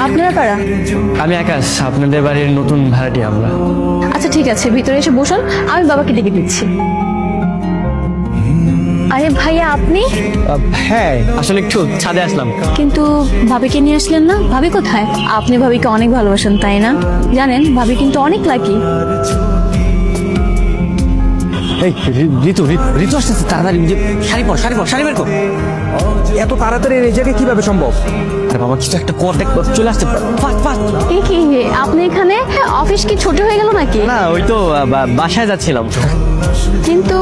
আপনারা কারা? আমি আকাশ, আপনাদের বাড়ির নতুন ভাড়াটি আমরা। আচ্ছা ঠিক আছে, ভিতরে এসে বসুন, আমি বাবাকে ডেকে দিচ্ছি। আরে ভাইয়া আপনি? হ্যাঁ, আসলে একটু ছাদে আসলাম। কিন্তু ভাবিকে নিয়ে আসলেন না? ভাবি কোথায়? আপনি ভাবিকে অনেক ভালোবাসেন তাই না? জানেন ভাবি কিন্তু অনেক লাকি। এই ঋতু ঋতু আসতেছে, তাড়াতাড়ি শাড়ি পর শাড়ি বের কর। এত তাড়াতাড়ি এই জায়গায় কিভাবে সম্ভব? আরে বাবা কিছু একটা কর, দেখ চলে আসছে ফাস্ট। কি আপনি এখানে? অফিস কি ছোট হয়ে গেল নাকি? না, ওই তো বাসায় যাচ্ছিলাম। কিন্তু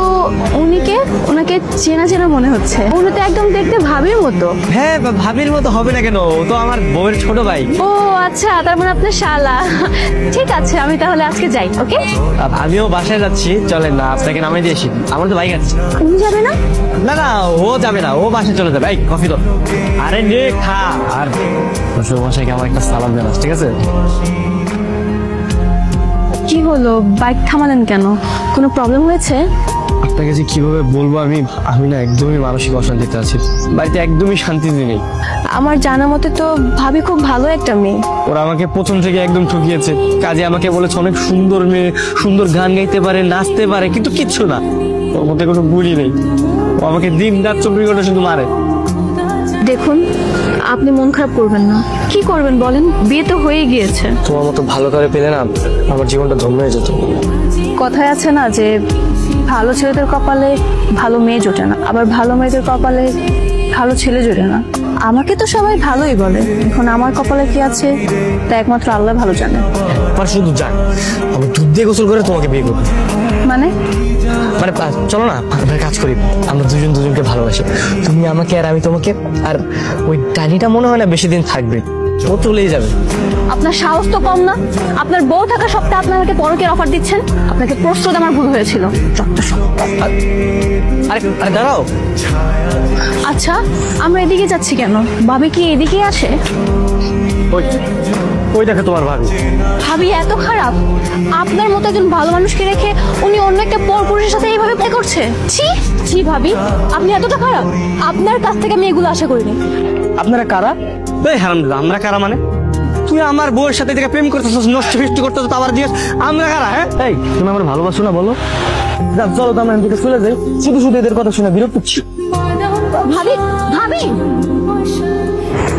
ওনাকে চেনা মনে হচ্ছে। উনি তো একদম দেখতে ভাবির মতো। হ্যাঁ, ভাবির মতো হবে না কেন? ও তো আমার বউয়ের ছোট ভাই। ও আচ্ছা, তার মানে আপনার শালা। ঠিক আছে, আমি তাহলে আজকে যাই। ওকে, আমিও বাসায় যাচ্ছি, চলেন না আপনাকে নামাই দিয়ে আসি। আমার তো বাইক আছে। উনি যাবে না? না ও যাবে না, ও বাসায় চলে যাবে। এই কফি তো। আরে নে খা। আর শ্বশুর মশাইকে আমার একটা সালাম জানাস, ঠিক আছে? কি হলো, বাইক থামালেন কেন? কোনো প্রবলেম হয়েছে? আপনাকে যে কিভাবে বলবো, আমি না একদমই মানসিক অশান্তিতে আছি। বাড়িতে একদমই শান্তিতে নেই। আমার জানা মতে তো ভাবি খুব ভালো একটা মেয়ে। ওরা আমাকে প্রথম থেকে একদম ঠকিয়েছে। কাজে আমাকে বলেছে অনেক সুন্দর মেয়ে, সুন্দর গান গাইতে পারে, নাচতে পারে, কিন্তু কিচ্ছু না। ওর মধ্যে কোনো গুণই নেই। ও আমাকে দিন রাত 24 ঘন্টা শুধু মারে। দেখুন, আপনি মন খারাপ করবেন না। কি করবেন বলেন? বিয়ে তো হয়ে গিয়েছে। তোমার মতো ভালো করে পেলে না আমার জীবনটা ধন্য হয়ে যেত। কথায় আছে না যে ভালো ছেলেদের কপালে ভালো মেয়ে জোটে না, আবার ভালো মেয়েদের কপালে ভালো ছেলে জোটে না। আমাকে তো সবাই ভালোই বলে, এখন আমার কপালে কি আছে তা একমাত্র আল্লাহ ভালো জানে। আর শুধু যাক, আমি দুধ দিয়ে গোসল করে তোমাকে বিয়ে করবো। মানে চলো না, আমরা কাজ করি। আমরা দুজনকে ভালোবাসি, তুমি আমাকে আর আমি তোমাকে। আর ওই ডালিটা মনে হয় না বেশি দিন থাকবে, ও চলেই যাবে। আপনার সাহস তো কম না। আপনার বউ থাকা সত্ত্বেও আপনাকে পরকের অফার দিচ্ছেন। আপনাকে প্রস্তুত আমার ভুল হয়েছিল। আরে দাঁড়াও। আচ্ছা, আমরা এদিকে যাচ্ছি কেন? ভাবি কি এদিকে আসে? ওই দেখো তোমার ভাবি। ভাবি এত খারাপ? আপনার মতো একজন ভালো মানুষকে রেখে উনি অন্য একটা পরপুরুষের সাথে এইভাবে প্লে করছে। ছি ভাবি, আপনি এতটা খারাপ? আপনার কাছ থেকে আমি এগুলো আশা করিনি। আপনারা কারা? আমরা কারা মানে? তুই আমার বউয়ের সাথে থেকে প্রেম করতেছ, নষ্ট ফিষ্ট করতেছ, তো আবার জিজ্ঞেস আমরা কারা? হ্যাঁ, এই তুমি আমার ভালোবাসো না বলো? চলো তো আমরা এদিকে চলে যাই। শুধু এদের কথা শুনে বিরক্ত হচ্ছি। ভাবি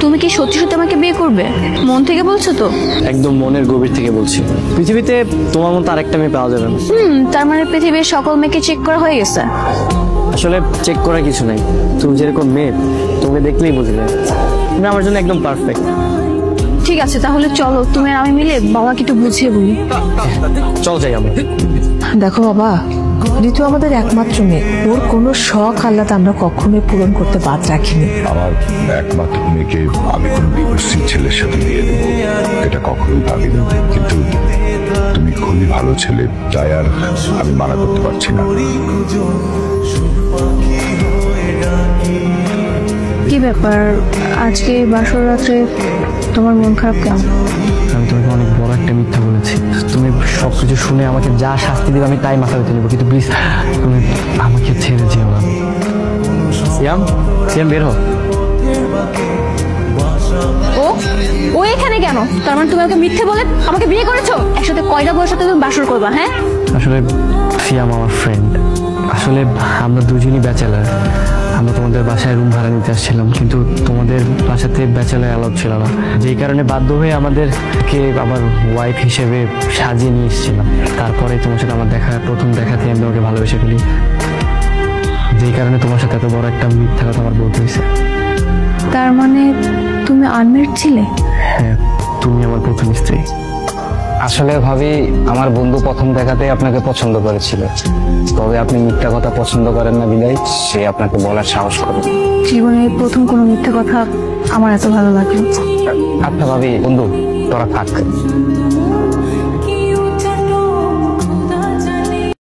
তুমি কি সত্যি আমাকে বিয়ে করবে? মন থেকে বলছো তো? একদম মনের গভীর থেকে বলছি। পৃথিবীতে তোমার মতো আরেকটা মেয়ে পাওয়া যাবে না। তার মানে পৃথিবীর সকল মেয়েকে চেক করা হয়ে গেছে? আসলে চেক করার কিছু নাই, তুমি যেরকম মেয়ে তোমাকে দেখলেই বুঝবে তুমি আমার জন্য একদম পারফেক্ট। ঠিক আছে, তাহলে চলো তুমি আর আমি মিলে বাবাকে একটু বুঝিয়ে বলি। চল যাই আমরা। দেখো বাবা, ঋতু আমাদের একমাত্র মেয়ে। ওর কোনো শখ আহ্লাদ আমরা কখনোই পূরণ করতে বাদ রাখিনি। আমার একমাত্র মেয়েকে আমি কোনো বিবর্ষী ছেলের সাথে দিয়ে দেবো এটা কখনোই ভাবিনি, কিন্তু তুমি খুবই ভালো ছেলে, তাই আর আমি মানা করতে পারছি না। কি ব্যাপার, আজকে বাসর রাত্রে তোমার মন খারাপ কেন? আমি তোমাকে অনেক বড় একটা মিথ্যা বলেছি। তুমি সবকিছু শুনে আমাকে যা শাস্তি দিবে আমি তাই মাথা ব্যথা নেবো, কিন্তু প্লিজ তুমি আমাকে ছেড়ে যেও না। সিয়াম বের হো। ও এখানে কেন? তার মানে তুমি আমাকে মিথ্যে বলে আমাকে বিয়ে করেছো? একসাথে কয়টা বউয়ের সাথে তুমি বাসর করবা? হ্যাঁ, আসলে সিয়াম আমার ফ্রেন্ড। আসলে আমরা দুজনই ব্যাচেলার। আমরা তোমাদের বাসায় রুম ভাড়া নিতে আসছিলাম, কিন্তু তোমাদের বাসাতে ব্যাচেলার অ্যালাউড ছিল না, যেই কারণে বাধ্য হয়ে আমাদেরকে আমার ওয়াইফ হিসেবে সাজিয়ে নিয়ে এসেছিলাম। তারপরে তোমার সাথে আমার প্রথম দেখাতে আমি তোমাকে ভালোবেসে ফেলি, যেই কারণে তোমার সাথে এত বড় একটা মিথ্যা কথা আমার বলতে হয়েছে। তার মানে তুমি আনমেরিড ছিলে? হ্যাঁ, তুমি আমার প্রথম স্ত্রী। আসলে ভাবি, আমার বন্ধু প্রথম দেখাতেই আপনাকে পছন্দ করেছিল, তবে আপনি মিথ্যা কথা পছন্দ করেন না বিদায় সে আপনাকে বলার সাহস করে। জীবনে প্রথম কোনো মিথ্যা কথা আমার এত ভালো লাগলো। আচ্ছা ভাবি, বন্ধু তোরা থাক।